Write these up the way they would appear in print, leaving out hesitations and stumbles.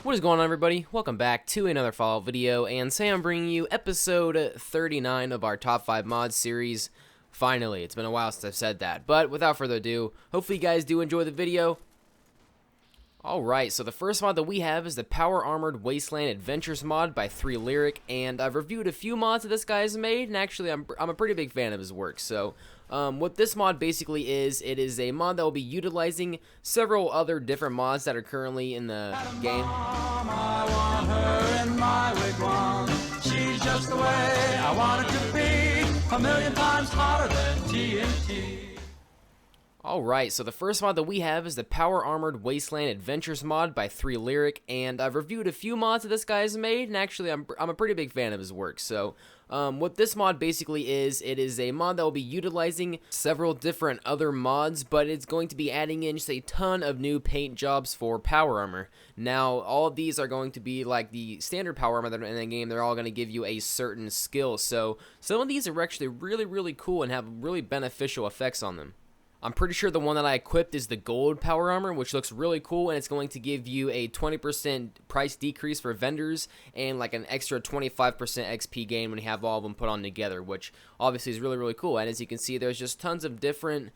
What is going on, everybody? Welcome back to another Fallout video, and today I'm bringing you episode 39 of our top 5 mods series. Finally, it's been a while since I've said that, but without further ado, hopefully you guys do enjoy the video. Alright, so the first mod that we have is the Power Armored Wasteland Adventures mod by 3 Lyric, and I've reviewed a few mods that this guy has made, and actually I'm a pretty big fan of his work. So what this mod basically is, it is a mod that will be utilizing several other different mods that are currently in the game. I want her in my wigwam. She's just the way I want it to be, a million times hotter than TNT. Alright, so the first mod that we have is the Power Armored Wasteland Adventures mod by 3 Lyric, and I've reviewed a few mods that this guy has made, and actually I'm a pretty big fan of his work. So what this mod basically is, it is a mod that will be utilizing several different other mods, but it's going to be adding in just a ton of new paint jobs for Power Armor. Now, all of these are going to be like the standard Power Armor that are in the game. They're all going to give you a certain skill, so some of these are actually really cool and have really beneficial effects on them. I'm pretty sure the one that I equipped is the gold Power Armor, which looks really cool, and it's going to give you a 20% price decrease for vendors and like an extra 25% XP gain when you have all of them put on together, which obviously is really cool. And as you can see, there's just tons of different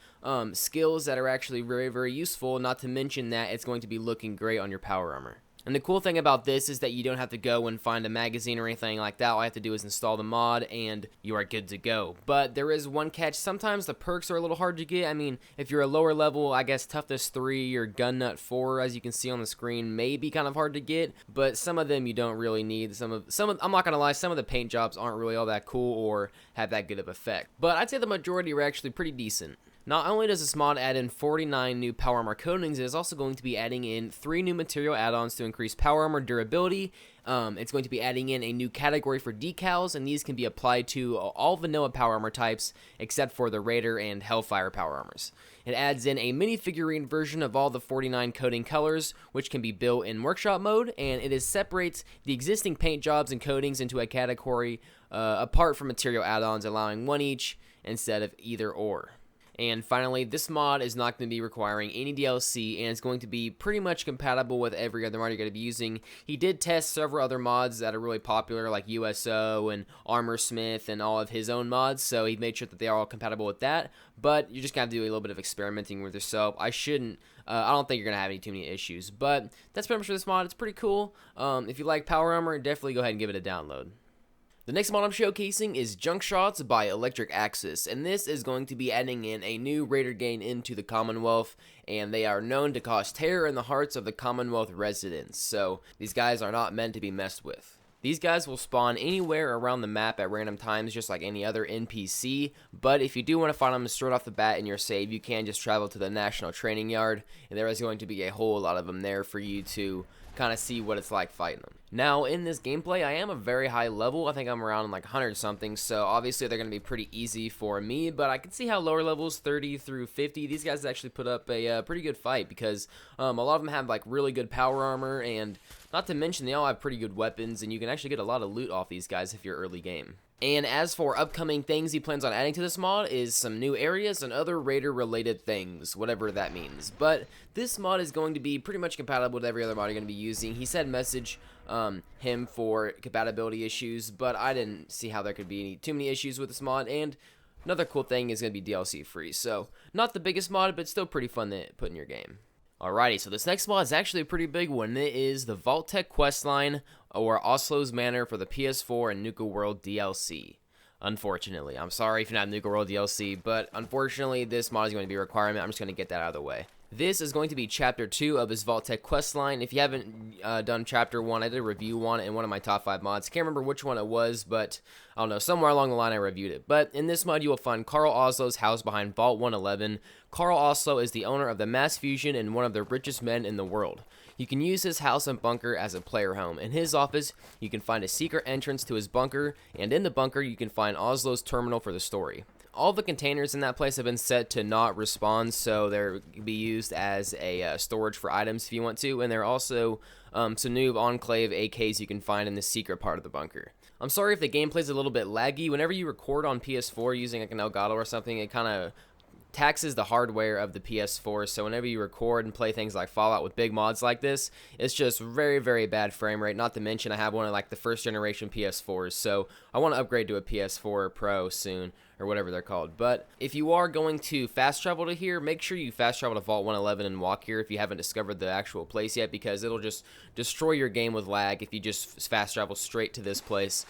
skills that are actually very useful, not to mention that it's going to be looking great on your Power Armor. And the cool thing about this is that you don't have to go and find a magazine or anything like that. All you have to do is install the mod and you are good to go. But there is one catch. Sometimes the perks are a little hard to get. I mean, if you're a lower level, I guess Toughness 3 or Gun Nut 4, as you can see on the screen, may be kind of hard to get. But some of them you don't really need. Some of I'm not gonna lie, some of the paint jobs aren't really all that cool or have that good of effect. But I'd say the majority are actually pretty decent. Not only does this mod add in 49 new Power Armor coatings, it is also going to be adding in 3 new material add-ons to increase Power Armor durability. It's going to be adding in a new category for decals, and these can be applied to all vanilla Power Armor types except for the Raider and Hellfire Power Armors. It adds in a minifigurine version of all the 49 coating colors, which can be built in workshop mode, and it separates the existing paint jobs and coatings into a category apart from material add-ons, allowing one each instead of either or. And finally, this mod is not going to be requiring any DLC, and it's going to be pretty much compatible with every other mod you're going to be using. He did test several other mods that are really popular, like USO and Armorsmith and all of his own mods, so he made sure that they are all compatible with that. But you're just going to have to do a little bit of experimenting with yourself. I don't think you're going to have too many issues. But that's pretty much for this mod. It's pretty cool. If you like Power Armor, definitely go ahead and give it a download. The next mod I'm showcasing is Junkshots by Electric Axis, and this is going to be adding in a new Raider gain into the Commonwealth, and they are known to cause terror in the hearts of the Commonwealth residents, so these guys are not meant to be messed with. These guys will spawn anywhere around the map at random times, just like any other NPC, but if you do want to find them straight off the bat in your save, you can just travel to the National Training Yard, and there is going to be a whole lot of them there for you to kind of see what it's like fighting them. Now, in this gameplay, I am a very high level. I think I'm around like 100 something, so obviously they're going to be pretty easy for me, but I can see how lower levels, 30 through 50, these guys actually put up a pretty good fight, because a lot of them have like really good Power Armor, and not to mention they all have pretty good weapons, and you can actually get a lot of loot off these guys if you're early game. And as for upcoming things he plans on adding to this mod is some new areas and other Raider related things, whatever that means. But this mod is going to be pretty much compatible with every other mod you're going to be using. He said message him for compatibility issues, but I didn't see how there could be too many issues with this mod. And another cool thing is going to be DLC free, so not the biggest mod, but still pretty fun to put in your game. Alrighty, so this next mod is actually a pretty big one. It is the VaultTec questline, or Oslo's Manor for the PS4 and Nuka World DLC. Unfortunately, I'm sorry if you're not Nuka World DLC, but unfortunately this mod is going to be a requirement. I'm just going to get that out of the way. This is going to be Chapter 2 of his VaultTec questline. If you haven't done Chapter 1, I did a review on it in one of my top 5 mods. Can't remember which one it was, but I don't know, somewhere along the line I reviewed it. But in this mod, you will find Carl Oslo's house behind Vault 111. Carl Oslo is the owner of the Mass Fusion and one of the richest men in the world. You can use his house and bunker as a player home. In his office, you can find a secret entrance to his bunker, and in the bunker, you can find Oslo's terminal for the story. All the containers in that place have been set to not respawn, so they're be used as a storage for items if you want to, and there are also some new Enclave AKs you can find in the secret part of the bunker. I'm sorry if the gameplay is a little bit laggy. Whenever you record on PS4 using like an Elgato or something, it kind of taxes the hardware of the PS4, so whenever you record and play things like Fallout with big mods like this, it's just very, very bad frame rate. Not to mention I have one of like the first generation PS4s, so I want to upgrade to a PS4 Pro soon, or whatever they're called. But if you are going to fast travel to here, make sure you fast travel to Vault 111 and walk here if you haven't discovered the actual place yet, because it'll just destroy your game with lag if you just fast travel straight to this place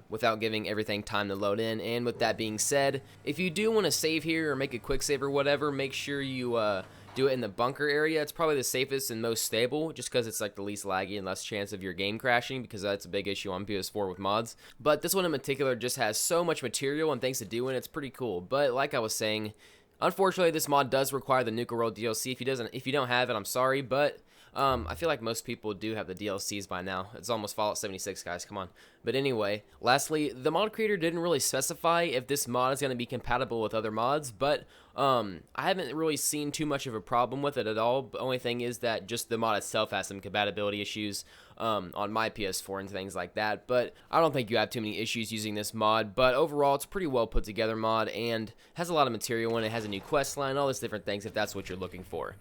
without giving everything time to load in. And with that being said, if you do want to save here or make a quick save or whatever, make sure you do it in the bunker area. It's probably the safest and most stable, just because it's like the least laggy and less chance of your game crashing, because that's a big issue on PS4 with mods. But this one in particular just has so much material and things to do, and it's pretty cool. But like I was saying, unfortunately this mod does require the Nuka World DLC. If you don't have it, I'm sorry, but I feel like most people do have the DLCs by now. It's almost Fallout 76, guys, come on. But anyway, lastly, the mod creator didn't really specify if this mod is going to be compatible with other mods, but I haven't really seen too much of a problem with it at all. The only thing is that just the mod itself has some compatibility issues on my PS4 and things like that, but I don't think you have too many issues using this mod. But overall, it's a pretty well put together mod and has a lot of material in it. It has a new quest line, all those different things if that's what you're looking for.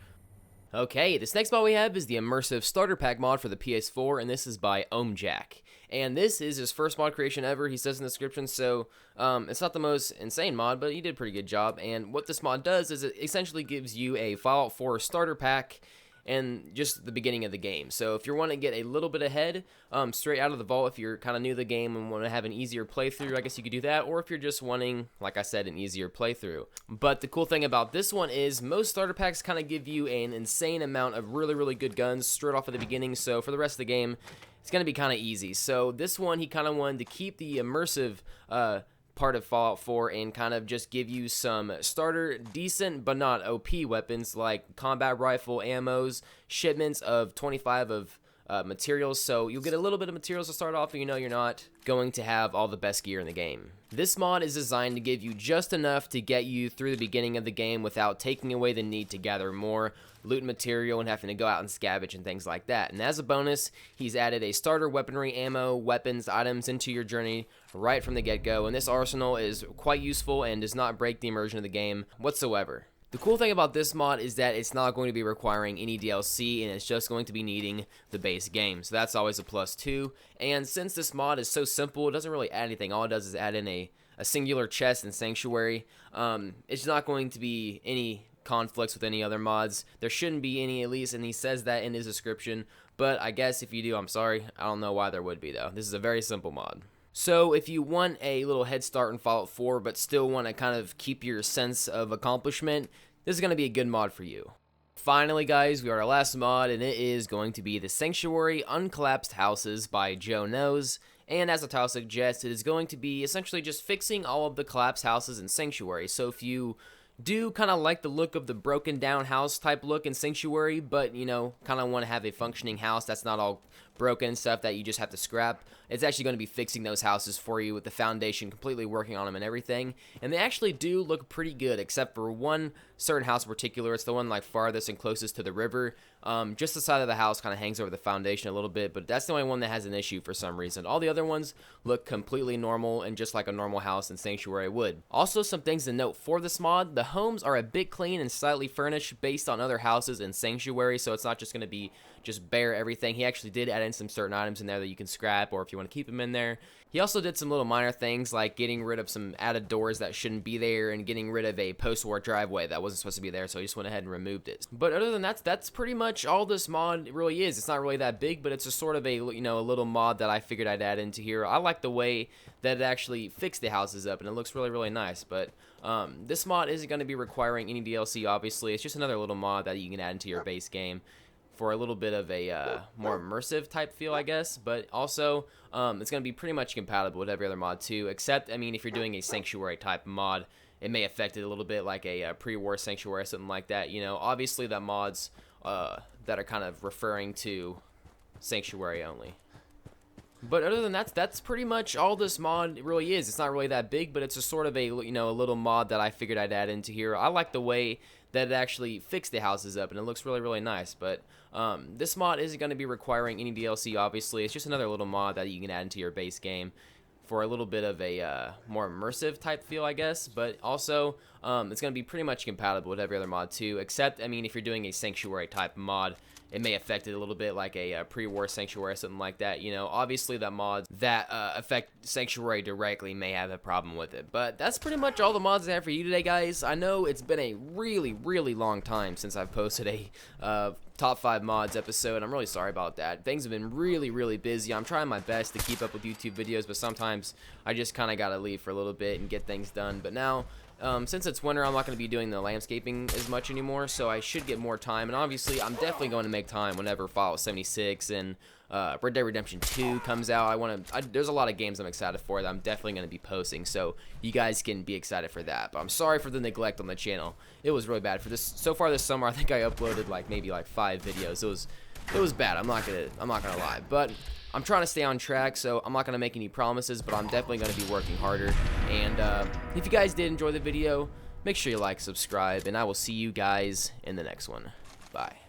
Okay, this next mod we have is the Immersive Starter Pack mod for the PS4, and this is by Jack. And this is his first mod creation ever, he says in the description, so it's not the most insane mod, but he did a pretty good job. And what this mod does is it essentially gives you a Fallout 4 starter pack and just the beginning of the game. So if you want to get a little bit ahead, straight out of the vault, if you're kind of new to the game and want to have an easier playthrough, I guess you could do that. Or if you're just wanting, like I said, an easier playthrough. But the cool thing about this one is most starter packs kind of give you an insane amount of really, really good guns straight off at the beginning. So for the rest of the game, it's going to be kind of easy. So this one, he kind of wanted to keep the immersive part of Fallout 4 and kind of just give you some starter decent but not OP weapons like combat rifle ammos, shipments of 25 of materials, so you'll get a little bit of materials to start off, and you know you're not going to have all the best gear in the game. This mod is designed to give you just enough to get you through the beginning of the game without taking away the need to gather more loot material and having to go out and scavenge and things like that. And as a bonus, he's added a starter weaponry, ammo, weapons, items into your journey right from the get-go, and this arsenal is quite useful and does not break the immersion of the game whatsoever. The cool thing about this mod is that it's not going to be requiring any DLC, and it's just going to be needing the base game, so that's always a plus too. And since this mod is so simple, it doesn't really add anything. All it does is add in a singular chest and sanctuary. It's not going to be any conflicts with any other mods. There shouldn't be any, at least, and he says that in his description, but I guess if you do, I'm sorry. I don't know why there would be, though. This is a very simple mod. So if you want a little head start in Fallout 4 but still want to kind of keep your sense of accomplishment, this is going to be a good mod for you. Finally, guys, we are our last mod, and it is going to be the Sanctuary Uncollapsed Houses by Joe Knows. And as the title suggests, it is going to be essentially just fixing all of the collapsed houses in Sanctuary. So if you do kind of like the look of the broken down house type look in Sanctuary, but you know, kind of want to have a functioning house that's not all broken and stuff that you just have to scrap, it's actually going to be fixing those houses for you with the foundation completely working on them and everything. And they actually do look pretty good, except for one certain house in particular. It's the one like farthest and closest to the river. Just the side of the house kind of hangs over the foundation a little bit, but that's the only one that has an issue for some reason. All the other ones look completely normal and just like a normal house in Sanctuary would. Also, some things to note for this mod: the homes are a bit clean and slightly furnished based on other houses in Sanctuary, so it's not just going to be just bare everything. He actually did add in some certain items in there that you can scrap, or if you want to keep them in there. He also did some little minor things like getting rid of some added doors that shouldn't be there and getting rid of a post-war driveway that wasn't supposed to be there, so he just went ahead and removed it. But other than that, that's pretty much all this mod really is. It's not really that big, but it's just sort of a, you know, a little mod that I figured I'd add into here. I like the way that it actually fixed the houses up, and it looks really, really nice. But this mod isn't going to be requiring any DLC, obviously. It's just another little mod that you can add into your base game for a little bit of a more immersive type feel, I guess. But also, it's going to be pretty much compatible with every other mod too, except, I mean, if you're doing a Sanctuary type mod, it may affect it a little bit, like a pre-war Sanctuary or something like that. You know, obviously that mods that are kind of referring to Sanctuary only. But other than that, that's pretty much all this mod really is. It's not really that big, but it's just sort of a, you know, a little mod that I figured I'd add into here. I like the way that it actually fixed the houses up, and it looks really, really nice. But this mod isn't going to be requiring any DLC, obviously. It's just another little mod that you can add into your base game for a little bit of a more immersive type feel, I guess. But also, it's going to be pretty much compatible with every other mod too, except, I mean, if you're doing a Sanctuary type mod, it may affect it a little bit, like a pre-war Sanctuary or something like that. You know, obviously the mods that affect Sanctuary directly may have a problem with it. But that's pretty much all the mods I have for you today, guys. I know it's been a really, really long time since I've posted a top 5 mods episode. I'm really sorry about that. Things have been really, really busy. I'm trying my best to keep up with YouTube videos, but sometimes I just kind of gotta leave for a little bit and get things done. But now, since it's winter, I'm not going to be doing the landscaping as much anymore, so I should get more time. And obviously, I'm definitely going to make time whenever Fallout 76 and Red Dead Redemption 2 comes out. There's a lot of games I'm excited for that I'm definitely going to be posting, so you guys can be excited for that. But I'm sorry for the neglect on the channel. It was really bad for this. So far this summer, I think I uploaded maybe 5 videos. It was bad. I'm not gonna lie, but I'm trying to stay on track, so I'm not gonna make any promises, but I'm definitely gonna be working harder. And if you guys did enjoy the video, make sure you like, subscribe, and I will see you guys in the next one. Bye.